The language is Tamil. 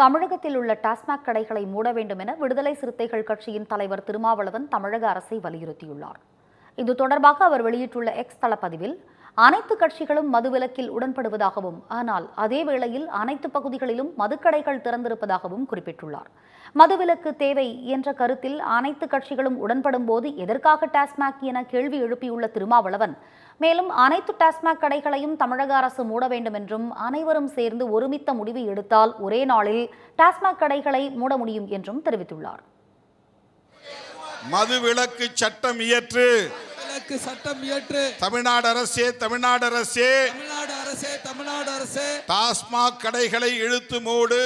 தமிழகத்தில் உள்ள டாஸ்மாக் கடைகளை மூட வேண்டும் என விடுதலை சிறுத்தைகள் கட்சியின் தலைவர் திருமாவளவன் தமிழக அரசை வலியுறுத்தியுள்ளார். இது தொடர்பாக அவர் வெளியிட்டுள்ள எக்ஸ் தளப்பதிவில், அனைத்து கட்சிகளும் மதுவிலக்கில் உடன்படுவதாகவும், ஆனால் அதே வேளையில் அனைத்து பகுதிகளிலும் மதுக்கடைகள் திறந்திருப்பதாகவும் குறிப்பிட்டுள்ளார். மதுவிலக்கு தேவை என்ற கருத்தில் அனைத்து கட்சிகளும் உடன்படும் போது எதற்காக டாஸ்மாக் என கேள்வி எழுப்பியுள்ள திருமாவளவன், மேலும் அனைத்து டாஸ்மாக் கடைகளையும் தமிழக அரசு மூட வேண்டும் என்றும், அனைவரும் சேர்ந்து ஒருமித்த முடிவு எடுத்தால் ஒரே நாளில் டாஸ்மாக் கடைகளை மூட முடியும் என்றும் தெரிவித்துள்ளார். மதுவிலக்கு சட்டம் இயற்று தமிழ்நாடு அரசே டாஸ்மாக் கடைகளை இழுத்து மூடு.